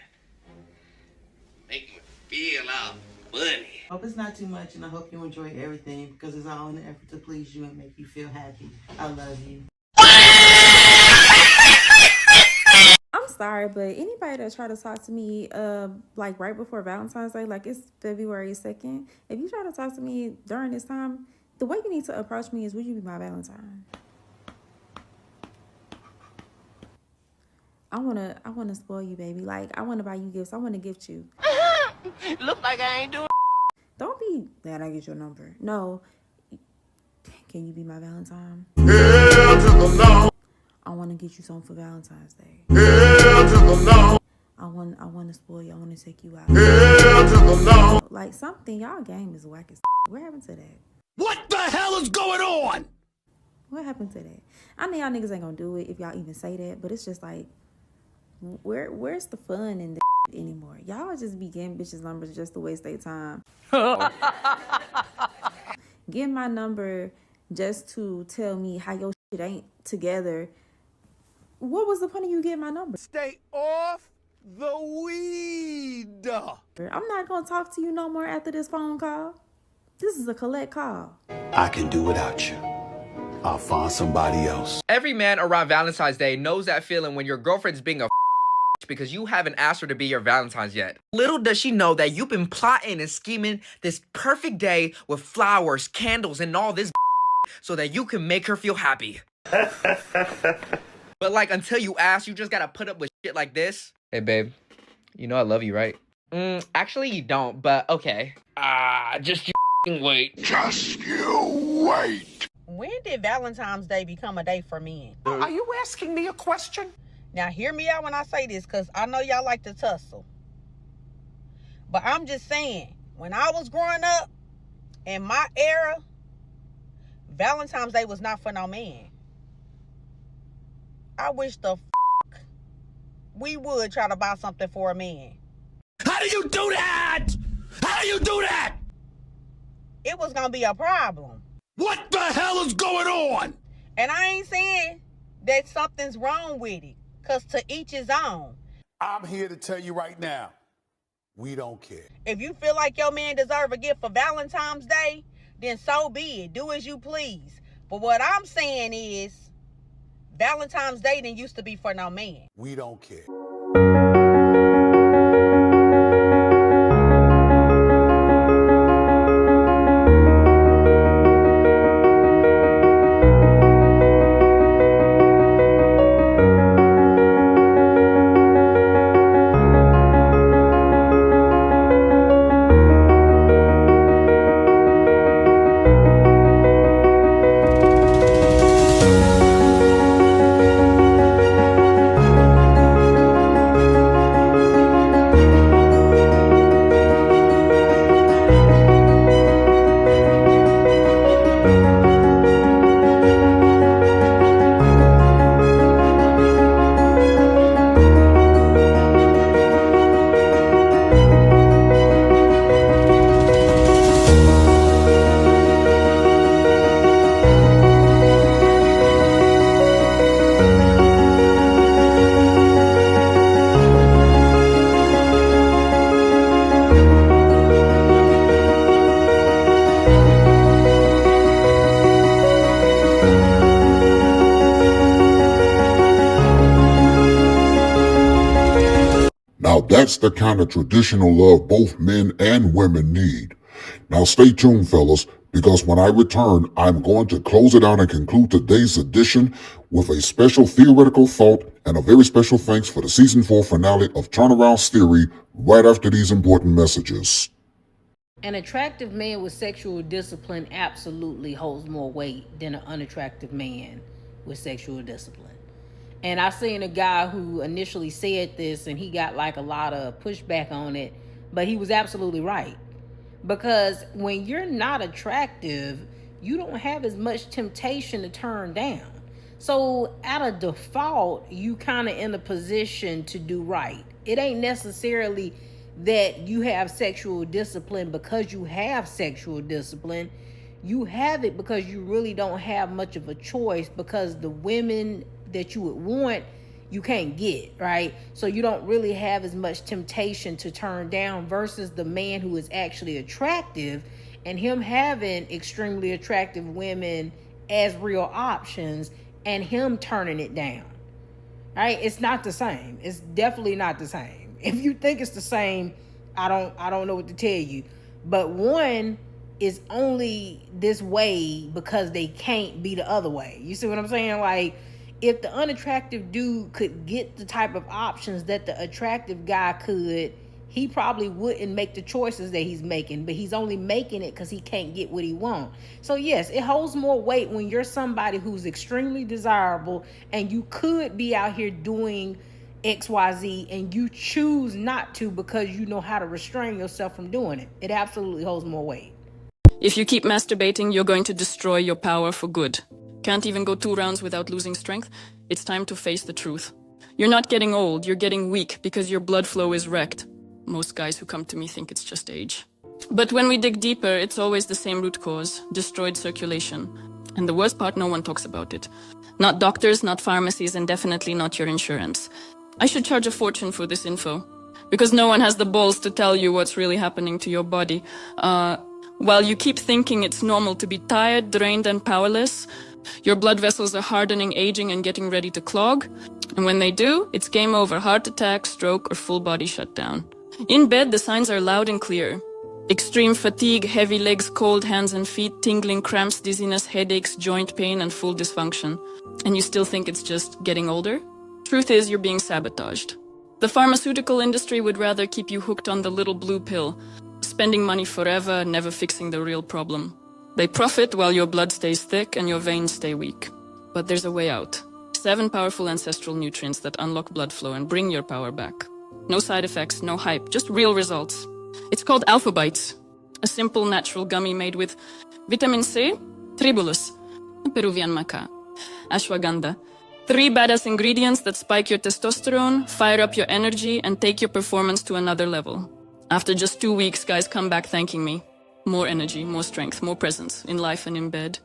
Make me feel all funny. Hope it's not too much, and I hope you enjoy everything because it's all in the effort to please you and make you feel happy. I love you. I'm sorry, but anybody that try to talk to me, like right before Valentine's Day, like it's February 2nd, if you try to talk to me during this time, the way you need to approach me is, would you be my Valentine? I wanna spoil you, baby. Like, I wanna buy you gifts. I wanna gift you. Look like I ain't doing. Don't be that I get your number. No. Can you be my Valentine? I want to get you something for Valentine's Day. I want to spoil you. I want to take you out. Like something. Y'all game is whack as. What happened to that? What the hell is going on? What happened to that? I know y'all niggas ain't gonna do it if y'all even say that, but it's just like, where's the fun in the anymore? Y'all just be getting bitches' numbers just to waste their time. Get my number just to tell me how your shit ain't together. What was the point of you getting my number? Stay off the weed. I'm not gonna talk to you no more after this phone call. This is a collect call. I can do without you. I'll find somebody else. Every man around Valentine's Day knows that feeling when your girlfriend's being a because you haven't asked her to be your Valentine's yet. Little does she know that you've been plotting and scheming this perfect day with flowers, candles, and all this so that you can make her feel happy. But like, until you ask, you just gotta put up with shit like this. Hey babe, you know I love you, right? Actually you don't, but okay. Just you wait. Just you wait. When did Valentine's Day become a day for men? Are you asking me a question? Now, hear me out when I say this, because I know y'all like to tussle. But I'm just saying, when I was growing up, in my era, Valentine's Day was not for no man. I wish the we would try to buy something for a man. How do you do that? How do you do that? It was going to be a problem. What the hell is going on? And I ain't saying that something's wrong with it. Because to each his own. I'm here to tell you right now, we don't care. If you feel like your man deserves a gift for Valentine's Day, then so be it. Do as you please. But what I'm saying is, Valentine's Day didn't used to be for no man. We don't care. Now that's the kind of traditional love both men and women need. Now stay tuned, fellas, because when I return, I'm going to close it out and conclude today's edition with a special theoretical thought and a very special thanks for the season 4 finale of Turneround's Theory right after these important messages. An attractive man with sexual discipline absolutely holds more weight than an unattractive man with sexual discipline. And I've seen a guy who initially said this and he got like a lot of pushback on it, but he was absolutely right. Because when you're not attractive, you don't have as much temptation to turn down. So at a default, you kind of in a position to do right. It ain't necessarily that you have sexual discipline because you have sexual discipline. You have it because you really don't have much of a choice, because the women that you would want, you can't get, right? So you don't really have as much temptation to turn down versus the man who is actually attractive and him having extremely attractive women as real options and him turning it down, right? It's not the same. It's definitely not the same. If you think it's the same, I don't know what to tell you. But one is only this way because they can't be the other way. You see what I'm saying? Like, if the unattractive dude could get the type of options that the attractive guy could, he probably wouldn't make the choices that he's making, but he's only making it because he can't get what he wants. So yes, it holds more weight when you're somebody who's extremely desirable and you could be out here doing XYZ and you choose not to because you know how to restrain yourself from doing it. It absolutely holds more weight. If you keep masturbating, you're going to destroy your power for good. Can't even go 2 rounds without losing strength? It's time to face the truth. You're not getting old, you're getting weak because your blood flow is wrecked. Most guys who come to me think it's just age. But when we dig deeper, it's always the same root cause: destroyed circulation. And the worst part, no one talks about it. Not doctors, not pharmacies, and definitely not your insurance. I should charge a fortune for this info, because no one has the balls to tell you what's really happening to your body. While you keep thinking it's normal to be tired, drained, and powerless, your blood vessels are hardening, aging, and getting ready to clog. And when they do, it's game over: heart attack, stroke, or full body shutdown. In bed, the signs are loud and clear. Extreme fatigue, heavy legs, cold hands and feet, tingling cramps, dizziness, headaches, joint pain, and full dysfunction. And you still think it's just getting older? Truth is, you're being sabotaged. The pharmaceutical industry would rather keep you hooked on the little blue pill, spending money forever, never fixing the real problem. They profit while your blood stays thick and your veins stay weak. But there's a way out. 7 powerful ancestral nutrients that unlock blood flow and bring your power back. No side effects, no hype, just real results. It's called Alpha Bites, a simple natural gummy made with vitamin C, tribulus, Peruvian maca, ashwagandha. 3 badass ingredients that spike your testosterone, fire up your energy, and take your performance to another level. After just 2 weeks, guys come back thanking me. More energy, more strength, more presence in life and in bed.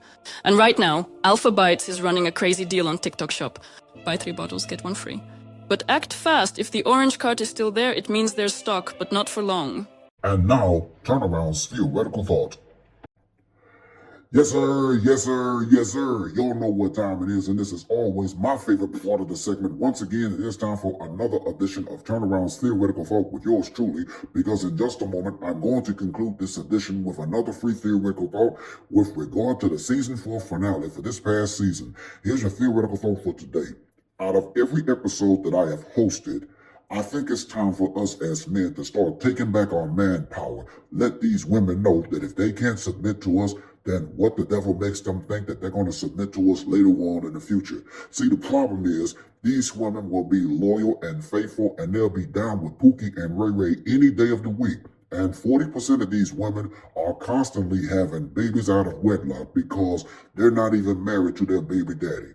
And right now, Alpha Bites is running a crazy deal on TikTok Shop. Buy 3 bottles, get 1 free. But act fast. If the orange cart is still there, it means there's stock, but not for long. And now, Turnaround's theoretical thought. Yes, sir, yes, sir, yes, sir. Y'all know what time it is, and this is always my favorite part of the segment. Once again, it is time for another edition of Turnaround's theoretical thought with yours truly, because in just a moment, I'm going to conclude this edition with another free theoretical thought with regard to the season 4 finale for this past season. Here's your theoretical thought for today. Out of every episode that I have hosted, I think it's time for us as men to start taking back our manpower. Let these women know that if they can't submit to us, then what the devil makes them think that they're going to submit to us later on in the future. See, the problem is these women will be loyal and faithful, and they'll be down with Pookie and Ray Ray any day of the week. And 40% of these women are constantly having babies out of wedlock because they're not even married to their baby daddy.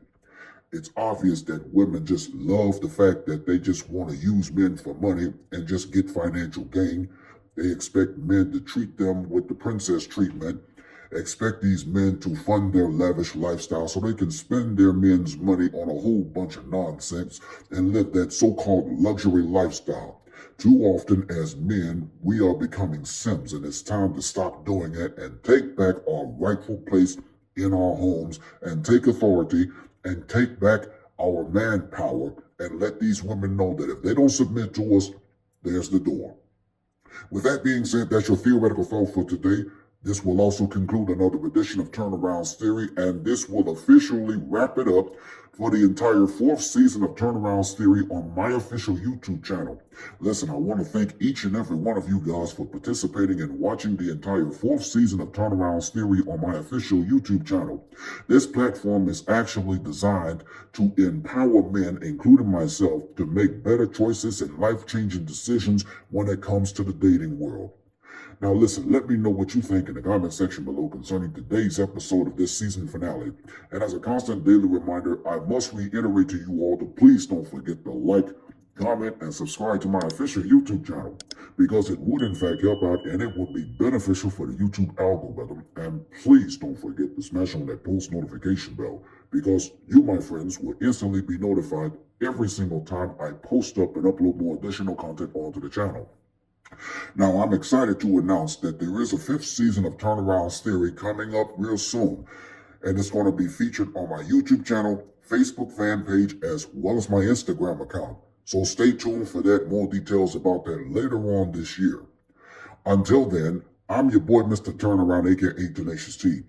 It's obvious that women just love the fact that they just want to use men for money and just get financial gain. They expect men to treat them with the princess treatment, expect these men to fund their lavish lifestyle so they can spend their men's money on a whole bunch of nonsense and live that so-called luxury lifestyle. Too often as men, we are becoming simps, and it's time to stop doing it and take back our rightful place in our homes and take authority and take back our manpower and let these women know that if they don't submit to us, there's the door. With that being said, that's your theoretical thought for today. This will also conclude another edition of Turnaround's Theory, and this will officially wrap it up for the entire 4th season of Turnaround's Theory on my official YouTube channel. Listen, I want to thank each and every one of you guys for participating and watching the entire 4th season of Turnaround's Theory on my official YouTube channel. This platform is actually designed to empower men, including myself, to make better choices and life-changing decisions when it comes to the dating world. Now listen, let me know what you think in the comment section below concerning today's episode of this season finale. And as a constant daily reminder, I must reiterate to you all to please don't forget to like, comment, and subscribe to my official YouTube channel, because it would in fact help out and it would be beneficial for the YouTube algorithm. And please don't forget to smash on that post notification bell, because you, my friends, will instantly be notified every single time I post up and upload more additional content onto the channel. Now, I'm excited to announce that there is a 5th season of Turnaround's Theory coming up real soon, and it's going to be featured on my YouTube channel, Facebook fan page, as well as my Instagram account. So stay tuned for that. More details about that later on this year. Until then, I'm your boy, Mr. Turnaround, aka Tenacious T.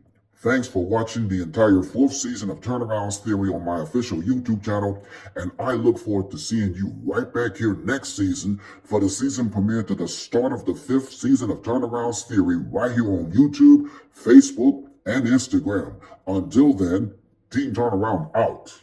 Thanks for watching the entire 4th season of Turnaround's Theory on my official YouTube channel, and I look forward to seeing you right back here next season for the season premiere to the start of the 5th season of Turnaround's Theory right here on YouTube, Facebook, and Instagram. Until then, Team Turnaround out.